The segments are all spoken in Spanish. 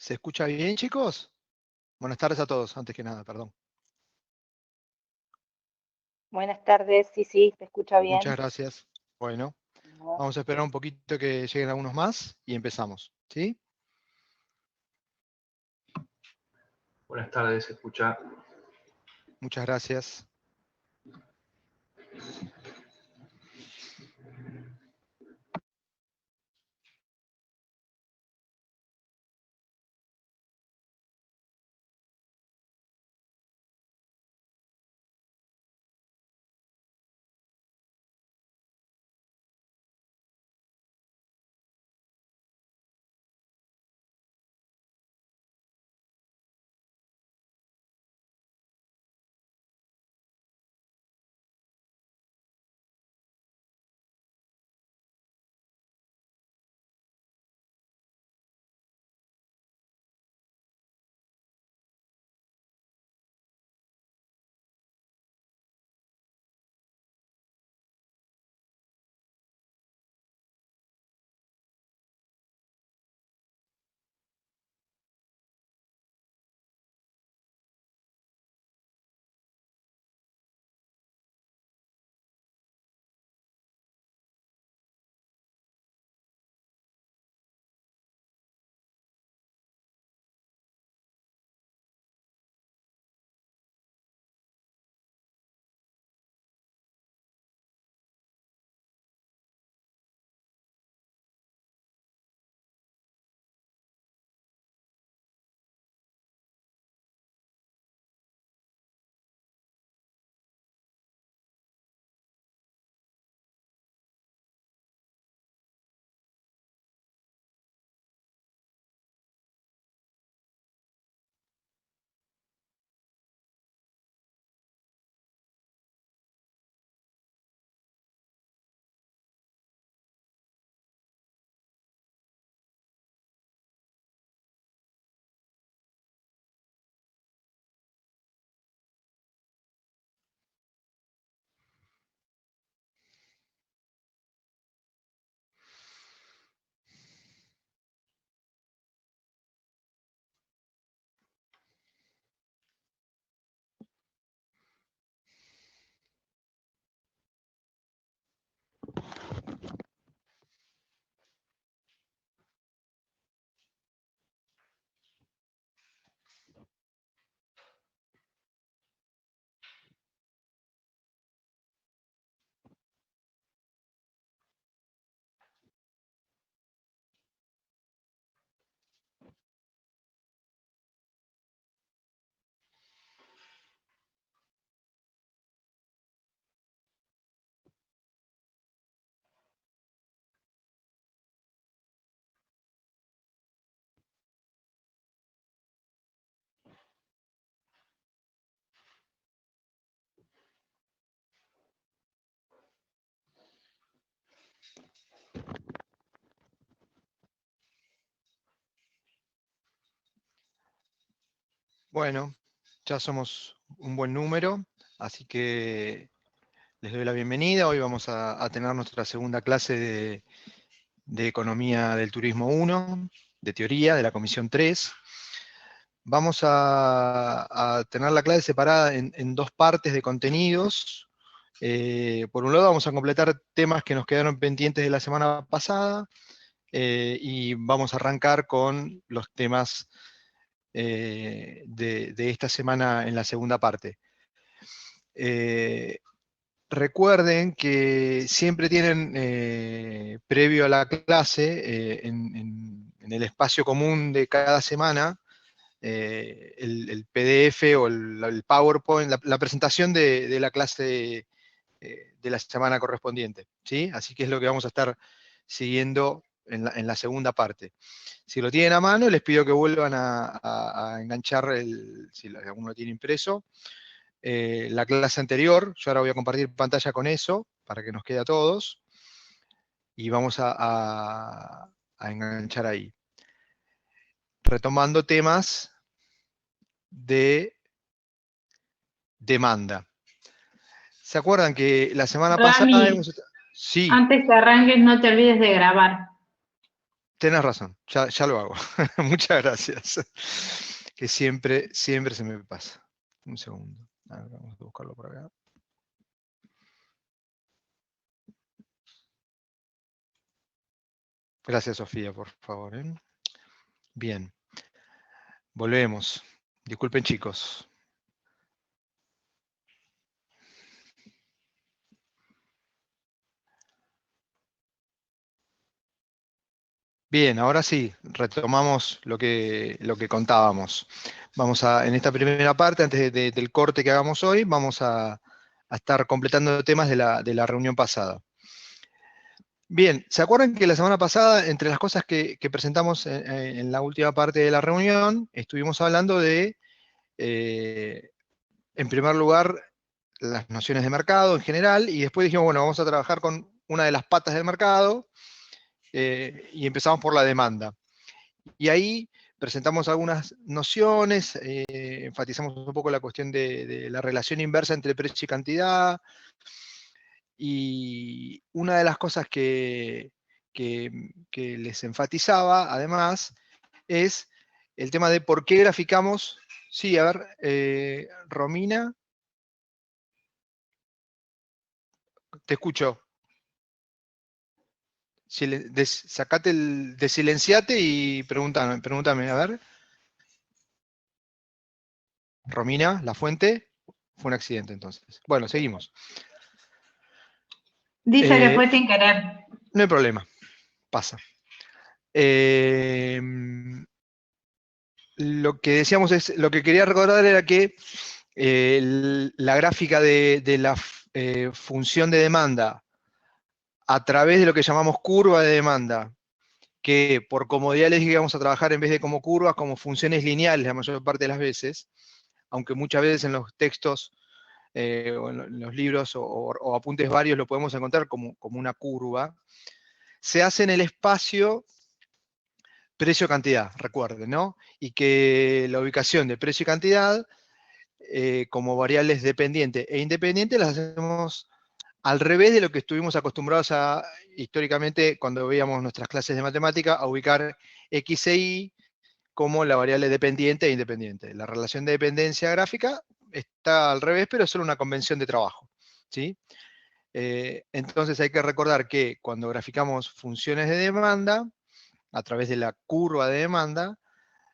¿Se escucha bien, chicos? Buenas tardes a todos, antes que nada, perdón. Buenas tardes, sí, te escucha bien. Muchas gracias. Bueno, No. vamos a esperar un poquito que lleguen algunos más y empezamos, ¿sí? Buenas tardes, ¿se escucha? Muchas gracias. Bueno, ya somos un buen número, así que les doy la bienvenida. Hoy vamos a tener nuestra segunda clase de Economía del Turismo 1, de teoría, de la Comisión 3. Vamos a tener la clase separada en dos partes de contenidos. Por un lado vamos a completar temas que nos quedaron pendientes de la semana pasada, y vamos a arrancar con los temas de esta semana en la segunda parte. Recuerden que siempre tienen, previo a la clase, en el espacio común de cada semana, el PDF o el PowerPoint, la presentación de la clase de la semana correspondiente, ¿sí? Así que es lo que vamos a estar siguiendo en la segunda parte. Si lo tienen a mano, les pido que vuelvan a enganchar, si alguno lo tiene impreso, la clase anterior. Yo ahora voy a compartir pantalla con eso, para que nos quede a todos, y vamos a enganchar ahí. Retomando temas de demanda. ¿Se acuerdan que la semana pasada Rami, hemos... Sí, antes que arranques no te olvides de grabar. Tenés razón, ya lo hago. Muchas gracias. Que siempre se me pasa. Un segundo. A ver, vamos a buscarlo por acá. Gracias, Sofía, por favor. Bien. Volvemos. Disculpen, chicos. Bien, ahora sí, retomamos lo que contábamos. Vamos en esta primera parte, antes del corte que hagamos hoy, vamos a estar completando temas de la reunión pasada. Bien, ¿se acuerdan que la semana pasada, entre las cosas que presentamos en la última parte de la reunión, estuvimos hablando de, en primer lugar, las nociones de mercado en general, y después dijimos, bueno, vamos a trabajar con una de las patas del mercado, y empezamos por la demanda. Y ahí presentamos algunas nociones, enfatizamos un poco la cuestión de la relación inversa entre precio y cantidad, y una de las cosas que les enfatizaba, además, es el tema de por qué graficamos. Sí, a ver, Romina, te escucho. Sacate desilenciate y pregúntame, a ver. Romina, la fuente, fue un accidente entonces. Bueno, seguimos. Dice que fue sin querer. No hay problema, pasa. Lo que decíamos lo que quería recordar era que la gráfica de la función de demanda a través de lo que llamamos curva de demanda, que por comodidad les dije que vamos a trabajar en vez de como curvas, como funciones lineales la mayor parte de las veces, aunque muchas veces en los textos o en los libros o apuntes varios lo podemos encontrar como una curva, se hace en el espacio precio-cantidad, recuerden, ¿no? Y que la ubicación de precio y cantidad como variables dependiente e independiente las hacemos al revés de lo que estuvimos acostumbrados a, históricamente, cuando veíamos nuestras clases de matemática, a ubicar X e Y como la variable dependiente e independiente. La relación de dependencia gráfica está al revés, pero es solo una convención de trabajo, ¿sí? Entonces hay que recordar que cuando graficamos funciones de demanda, a través de la curva de demanda,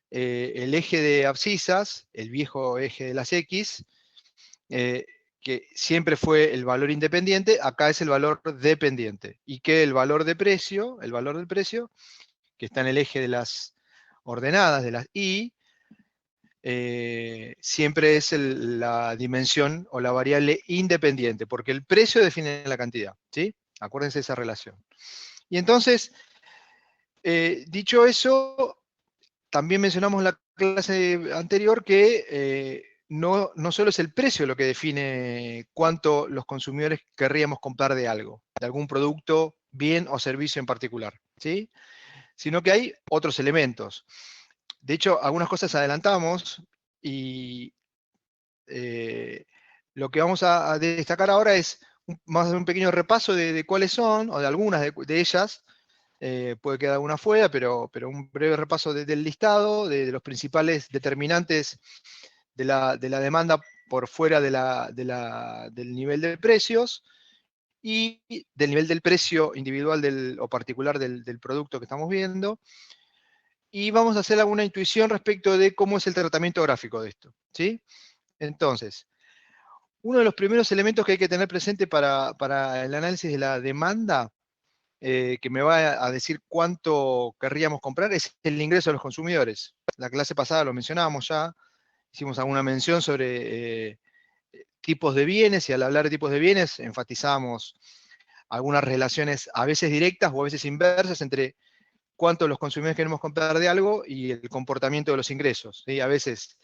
el eje de abscisas, el viejo eje de las X, que siempre fue el valor independiente, acá es el valor dependiente. Y que el valor del precio, que está en el eje de las ordenadas, de las Y, siempre es la dimensión o la variable independiente, porque el precio define la cantidad, ¿sí? Acuérdense de esa relación. Y entonces, dicho eso, también mencionamos en la clase anterior que no solo es el precio lo que define cuánto los consumidores querríamos comprar de algo, de algún producto, bien o servicio en particular, ¿sí? Sino que hay otros elementos. De hecho, algunas cosas adelantamos y lo que vamos a destacar ahora es más un pequeño repaso de cuáles son, o de algunas de ellas. Puede quedar alguna fuera, pero un breve repaso del listado, de los principales determinantes de la demanda por fuera del nivel de precios y del nivel del precio individual o particular del producto que estamos viendo. Y vamos a hacer alguna intuición respecto de cómo es el tratamiento gráfico de esto, ¿sí? Entonces, uno de los primeros elementos que hay que tener presente para el análisis de la demanda, que me va a decir cuánto querríamos comprar, es el ingreso de los consumidores. La clase pasada lo mencionábamos ya, hicimos alguna mención sobre tipos de bienes, y al hablar de tipos de bienes enfatizamos algunas relaciones a veces directas o a veces inversas entre cuánto los consumidores queremos comprar de algo y el comportamiento de los ingresos, ¿sí? A veces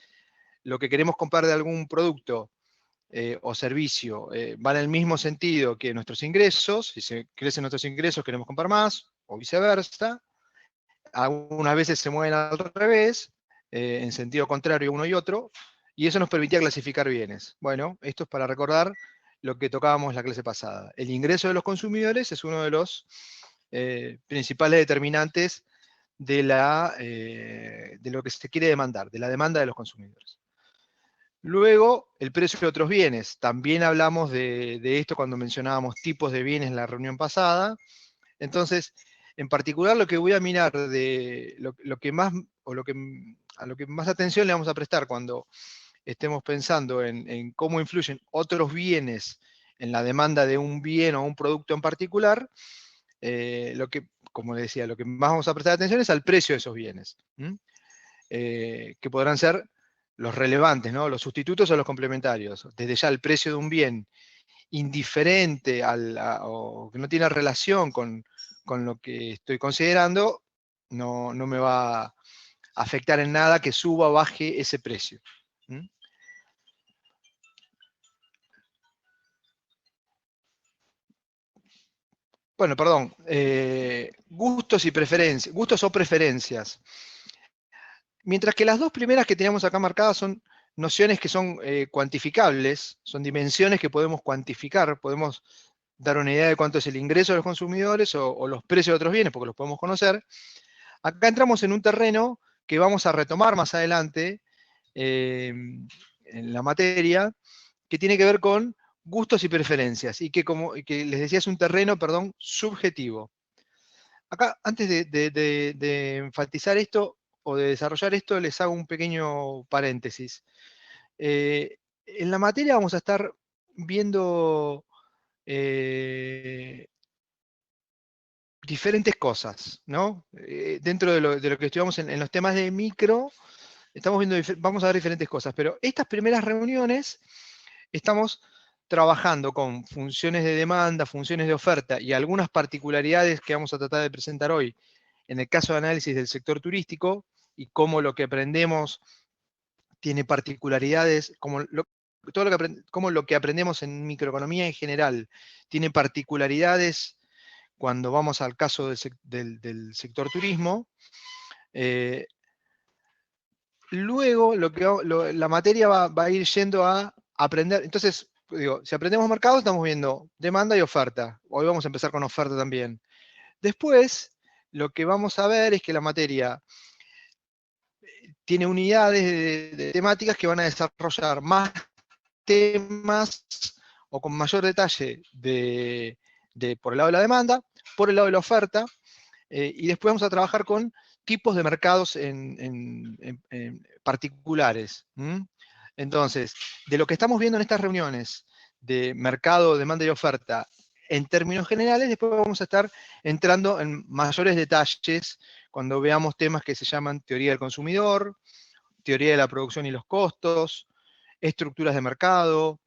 lo que queremos comprar de algún producto o servicio va en el mismo sentido que nuestros ingresos. Si se crecen nuestros ingresos queremos comprar más, o viceversa. Algunas veces se mueven al revés, en sentido contrario uno y otro, y eso nos permitía clasificar bienes. Bueno, esto es para recordar lo que tocábamos la clase pasada. El ingreso de los consumidores es uno de los principales determinantes de lo que se quiere demandar, de la demanda de los consumidores. Luego, el precio de otros bienes. También hablamos de esto cuando mencionábamos tipos de bienes en la reunión pasada. Entonces, en particular lo que voy a mirar de lo que más, a lo que más atención le vamos a prestar cuando estemos pensando en cómo influyen otros bienes en la demanda de un bien o un producto en particular, como les decía, lo que más vamos a prestar atención es al precio de esos bienes, que podrán ser los relevantes, ¿no? Los sustitutos o los complementarios. Desde ya el precio de un bien indiferente o que no tiene relación con lo que estoy considerando, no me va a afectar en nada que suba o baje ese precio. Bueno, perdón, gustos o preferencias. Mientras que las dos primeras que teníamos acá marcadas son nociones que son cuantificables, son dimensiones que podemos cuantificar, podemos dar una idea de cuánto es el ingreso de los consumidores o los precios de otros bienes, porque los podemos conocer. Acá entramos en un terreno que vamos a retomar más adelante en la materia, que tiene que ver con gustos y preferencias, y que, como que les decía, es un terreno, perdón, subjetivo. Acá, antes de enfatizar esto, o de desarrollar esto, les hago un pequeño paréntesis. En la materia vamos a estar viendo diferentes cosas, ¿no? Dentro de lo que estudiamos en los temas de micro, vamos a ver diferentes cosas, pero estas primeras reuniones estamos trabajando con funciones de demanda, funciones de oferta y algunas particularidades que vamos a tratar de presentar hoy en el caso de análisis del sector turístico y cómo lo que aprendemos tiene particularidades, como lo que aprendemos en microeconomía en general tiene particularidades cuando vamos al caso del sector turismo. Luego la materia va a ir yendo a aprender. Entonces, digo, si aprendemos mercados, estamos viendo demanda y oferta. Hoy vamos a empezar con oferta también. Después, lo que vamos a ver es que la materia tiene unidades de temáticas que van a desarrollar más temas o con mayor detalle por el lado de la demanda, por el lado de la oferta, y después vamos a trabajar con tipos de mercados en particulares. Entonces, de lo que estamos viendo en estas reuniones de mercado, demanda y oferta, en términos generales, después vamos a estar entrando en mayores detalles cuando veamos temas que se llaman teoría del consumidor, teoría de la producción y los costos, estructuras de mercado,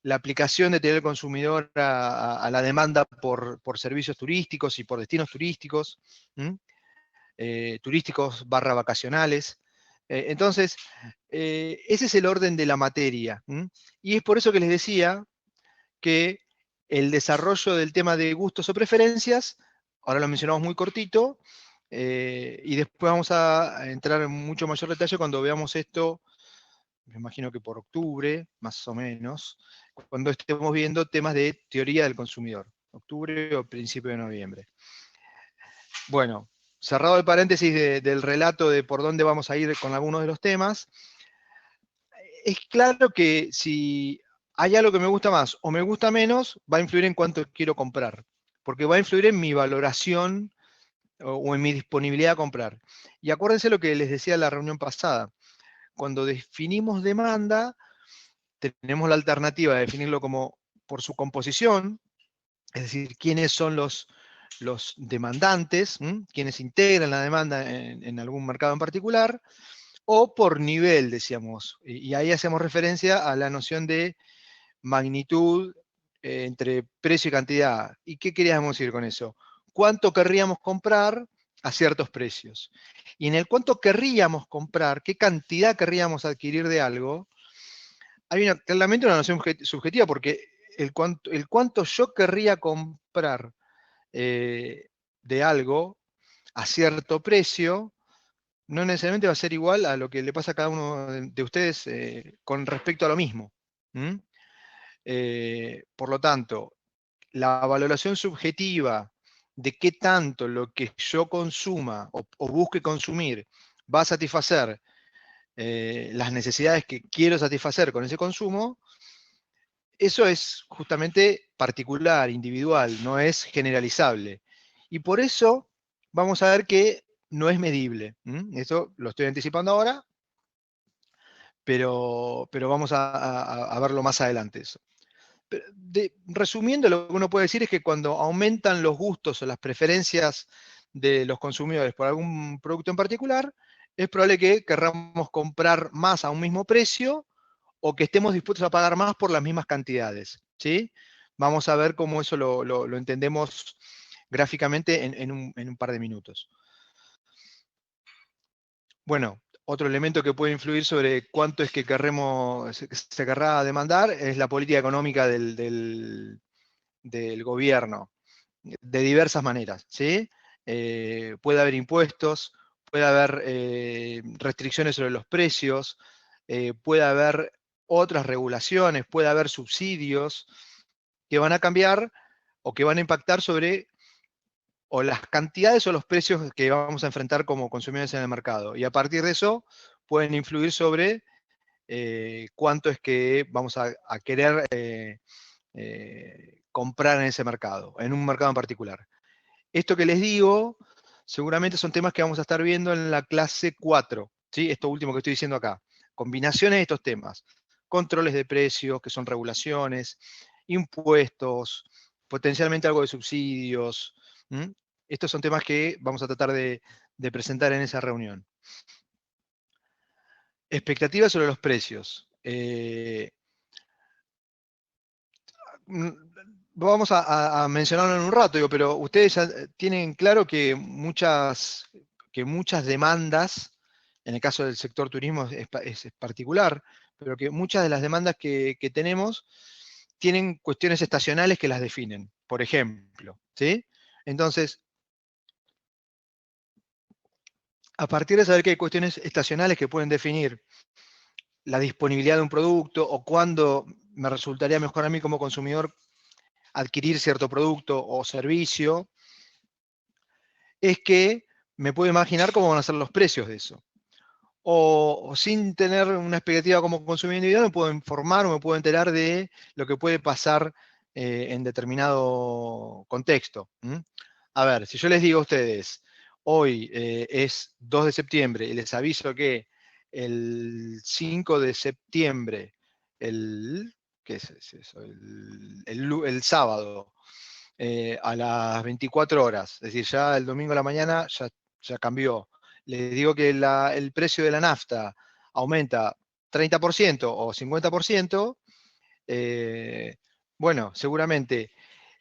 la aplicación de teoría del consumidor a la demanda por servicios turísticos y por destinos turísticos, turísticos / vacacionales. Entonces, ese es el orden de la materia. Y es por eso que les decía que el desarrollo del tema de gustos o preferencias, ahora lo mencionamos muy cortito, y después vamos a entrar en mucho mayor detalle cuando veamos esto, me imagino que por octubre, más o menos, cuando estemos viendo temas de teoría del consumidor, octubre o principio de noviembre. Bueno, cerrado el paréntesis del relato de por dónde vamos a ir con algunos de los temas, es claro que si hay algo que me gusta más o me gusta menos, va a influir en cuánto quiero comprar, porque va a influir en mi valoración o en mi disponibilidad a comprar. Y acuérdense lo que les decía en la reunión pasada, cuando definimos demanda, tenemos la alternativa de definirlo como por su composición, es decir, quiénes son los demandantes, quienes integran la demanda en algún mercado en particular, o por nivel, decíamos, y ahí hacemos referencia a la noción de magnitud entre precio y cantidad. ¿Y qué queríamos decir con eso? ¿Cuánto querríamos comprar a ciertos precios? Y en el cuánto querríamos comprar, qué cantidad querríamos adquirir de algo, hay claramente una noción subjetiva, porque el cuánto yo querría comprar de algo a cierto precio, no necesariamente va a ser igual a lo que le pasa a cada uno de ustedes con respecto a lo mismo. Por lo tanto, la valoración subjetiva de qué tanto lo que yo consuma o busque consumir va a satisfacer las necesidades que quiero satisfacer con ese consumo, eso es justamente particular, individual, no es generalizable. Y por eso vamos a ver que no es medible. Eso lo estoy anticipando ahora, pero vamos a verlo más adelante eso. Resumiendo, lo que uno puede decir es que cuando aumentan los gustos o las preferencias de los consumidores por algún producto en particular, es probable que querramos comprar más a un mismo precio o que estemos dispuestos a pagar más por las mismas cantidades, ¿sí? Vamos a ver cómo eso lo entendemos gráficamente en un par de minutos. Bueno, otro elemento que puede influir sobre cuánto es que se querrá demandar es la política económica del gobierno, de diversas maneras, ¿sí? Puede haber impuestos, puede haber restricciones sobre los precios, puede haber otras regulaciones, puede haber subsidios que van a cambiar o que van a impactar sobre o las cantidades o los precios que vamos a enfrentar como consumidores en el mercado. Y a partir de eso pueden influir sobre cuánto es que vamos a querer comprar en ese mercado, en un mercado en particular. Esto que les digo, seguramente son temas que vamos a estar viendo en la clase 4, ¿sí? Esto último que estoy diciendo acá. Combinaciones de estos temas. Controles de precios, que son regulaciones, impuestos, potencialmente algo de subsidios. Estos son temas que vamos a tratar de presentar en esa reunión. Expectativas sobre los precios. Vamos a mencionarlo en un rato, pero ustedes ya tienen claro que muchas demandas, en el caso del sector turismo es particular, pero que muchas de las demandas que tenemos tienen cuestiones estacionales que las definen, por ejemplo, ¿sí? Entonces, a partir de saber que hay cuestiones estacionales que pueden definir la disponibilidad de un producto o cuándo me resultaría mejor a mí como consumidor adquirir cierto producto o servicio, es que me puedo imaginar cómo van a ser los precios de eso. O sin tener una expectativa como consumidor individual, me puedo informar o me puedo enterar de lo que puede pasar en determinado contexto. A ver, si yo les digo a ustedes, hoy es 2 de septiembre y les aviso que el 5 de septiembre, ¿qué es eso? El sábado, a las 24 horas, es decir, ya el domingo a la mañana ya cambió. Le digo que el precio de la nafta aumenta 30% o 50%, bueno, seguramente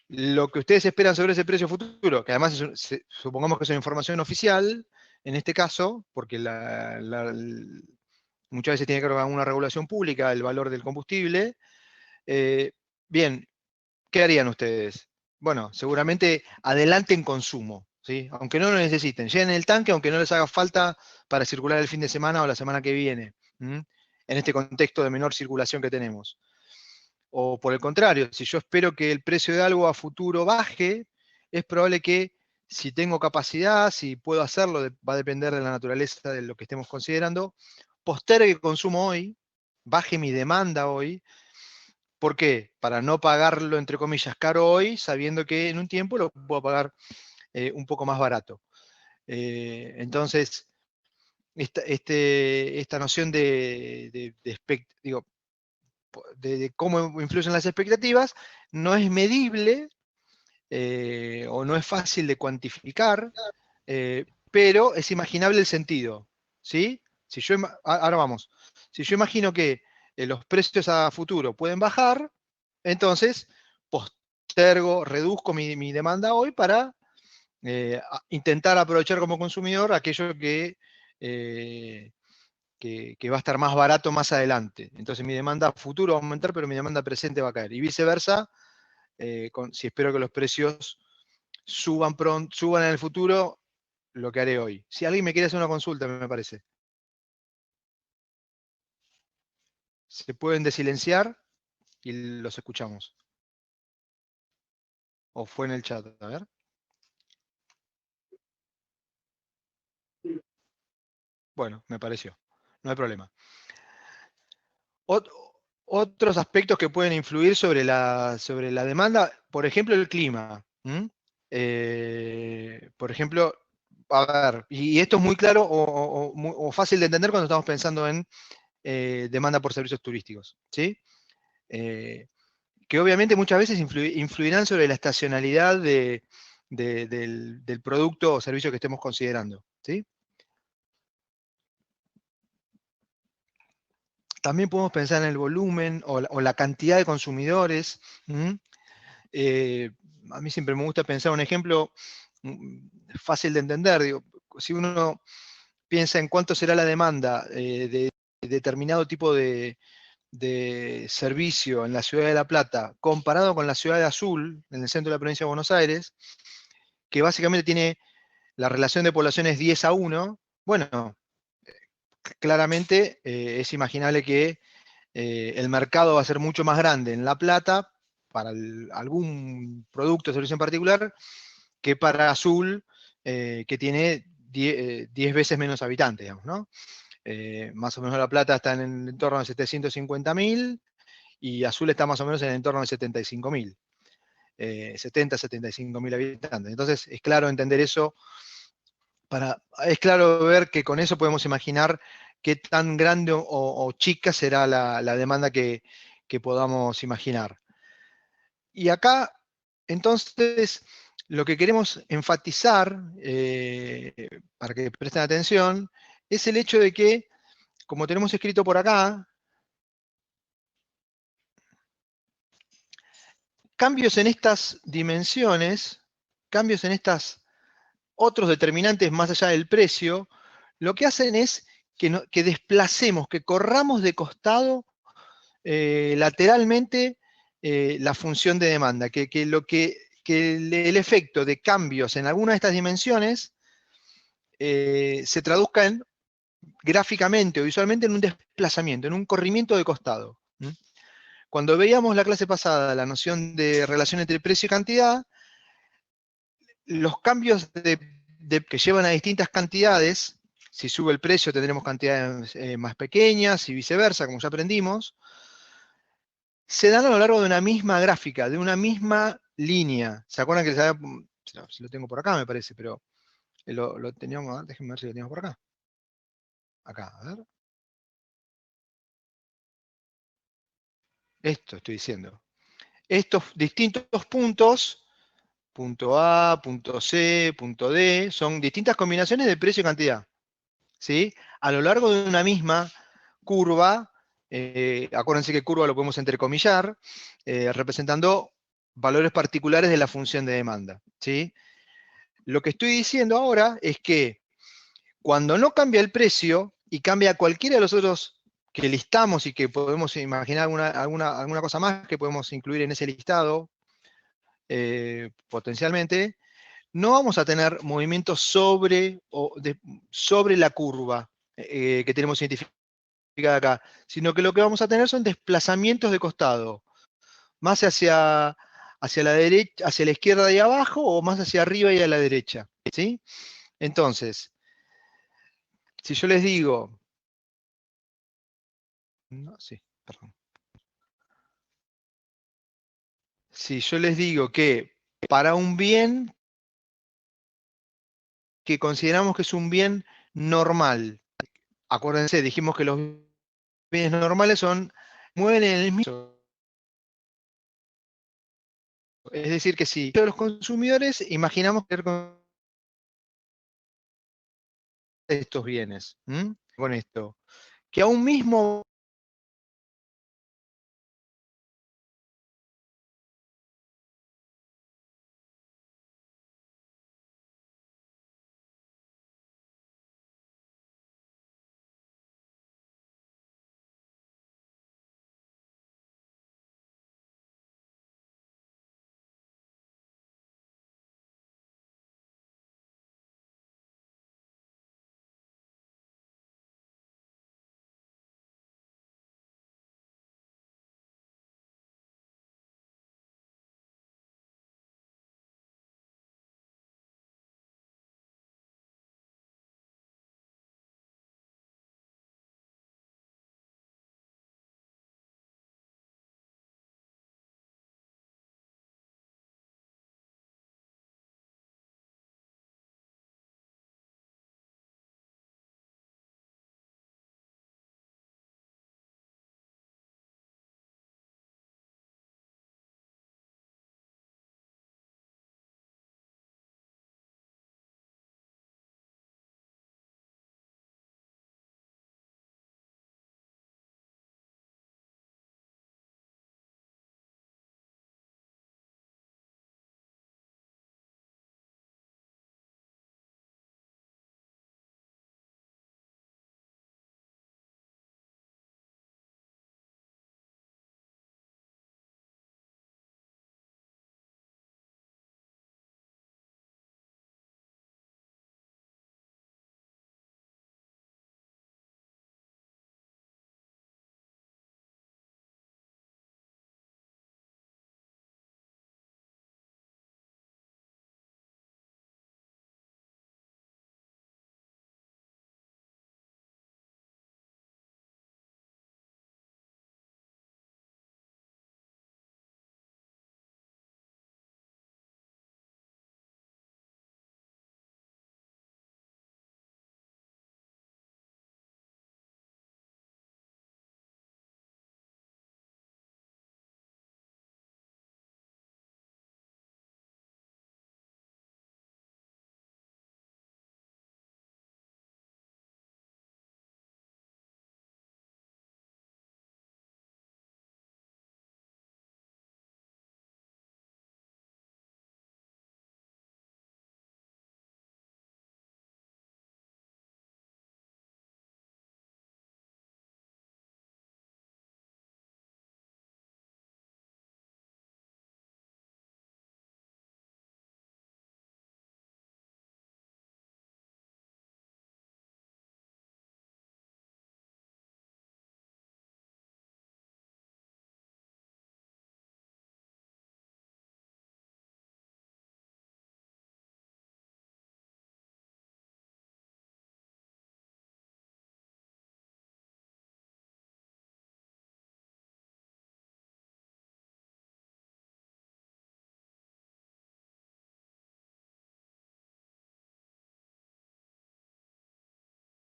lo que ustedes esperan sobre ese precio futuro, que además supongamos que es una información oficial, en este caso, porque muchas veces tiene que ver con una regulación pública, el valor del combustible, bien, ¿qué harían ustedes? Bueno, seguramente adelanten consumo, ¿sí? Aunque no lo necesiten. Llenen el tanque aunque no les haga falta para circular el fin de semana o la semana que viene, en este contexto de menor circulación que tenemos. O por el contrario, si yo espero que el precio de algo a futuro baje, es probable que si tengo capacidad, si puedo hacerlo, va a depender de la naturaleza de lo que estemos considerando, postergue el consumo hoy, baje mi demanda hoy. ¿Por qué? Para no pagarlo, entre comillas, caro hoy, sabiendo que en un tiempo lo puedo pagar un poco más barato. Entonces, esta noción de cómo influyen las expectativas no es medible o no es fácil de cuantificar, pero es imaginable el sentido. ¿Sí? Ahora vamos. Si yo imagino que los precios a futuro pueden bajar, entonces postergo, reduzco mi demanda hoy para intentar aprovechar como consumidor aquello que va a estar más barato más adelante. Entonces mi demanda a futuro va a aumentar, pero mi demanda presente va a caer. Y viceversa, si espero que los precios suban en el futuro, lo que haré hoy. Si alguien me quiere hacer una consulta, me parece. Se pueden desilenciar y los escuchamos. O fue en el chat, a ver. Bueno, me pareció. No hay problema. Otros aspectos que pueden influir sobre la demanda, por ejemplo, el clima. Por ejemplo, a ver, y esto es muy claro o fácil de entender cuando estamos pensando en demanda por servicios turísticos, ¿sí? Que obviamente muchas veces influirán sobre la estacionalidad del producto o servicio que estemos considerando, ¿sí? También podemos pensar en el volumen o la cantidad de consumidores. A mí siempre me gusta pensar un ejemplo fácil de entender. Digo, si uno piensa en cuánto será la demanda de determinado tipo de servicio en la ciudad de La Plata, comparado con la ciudad de Azul, en el centro de la provincia de Buenos Aires, que básicamente tiene la relación de poblaciones 10:1, bueno, claramente es imaginable que el mercado va a ser mucho más grande en La Plata para algún producto o servicio en particular que para Azul, que tiene 10 veces menos habitantes, digamos, ¿no? Más o menos La Plata está en el entorno de 750.000 y Azul está más o menos en el entorno de 75.000. 75.000 habitantes. Entonces es claro entender eso, es claro ver que con eso podemos imaginar qué tan grande o chica será la demanda que podamos imaginar. Y acá, entonces, lo que queremos enfatizar, para que presten atención, es el hecho de que, como tenemos escrito por acá, cambios en estas dimensiones, cambios en estas otros determinantes más allá del precio, lo que hacen es que desplacemos, que corramos de costado lateralmente la función de demanda, que el efecto de cambios en alguna de estas dimensiones se traduzca gráficamente o visualmente en un desplazamiento, en un corrimiento de costado. Cuando veíamos la clase pasada la noción de relación entre precio y cantidad, los cambios que llevan a distintas cantidades, si sube el precio tendremos cantidades más pequeñas y viceversa, como ya aprendimos, se dan a lo largo de una misma gráfica, de una misma línea. ¿Se acuerdan que si lo tengo por acá me parece, pero lo teníamos, a ver, déjenme ver si lo teníamos por acá. Acá, a ver. Esto estoy diciendo. Estos distintos puntos, punto A, punto C, punto D, son distintas combinaciones de precio y cantidad, ¿sí? A lo largo de una misma curva, acuérdense que curva lo podemos entrecomillar, representando valores particulares de la función de demanda, ¿sí? Lo que estoy diciendo ahora es que cuando no cambia el precio y cambia cualquiera de los otros que listamos y que podemos imaginar alguna cosa más que podemos incluir en ese listado, potencialmente, no vamos a tener movimientos sobre la curva que tenemos identificada acá, sino que lo que vamos a tener son desplazamientos de costado, más hacia la derecha, hacia la izquierda y abajo, o más hacia arriba y a la derecha, ¿sí? Entonces, si yo les digo, no, sí, perdón. Si yo les digo que para un bien que consideramos que es un bien normal, acuérdense, dijimos que los bienes normales mueven en el mismo. Es decir, que si los consumidores imaginamos que con estos bienes, con esto, que a un mismo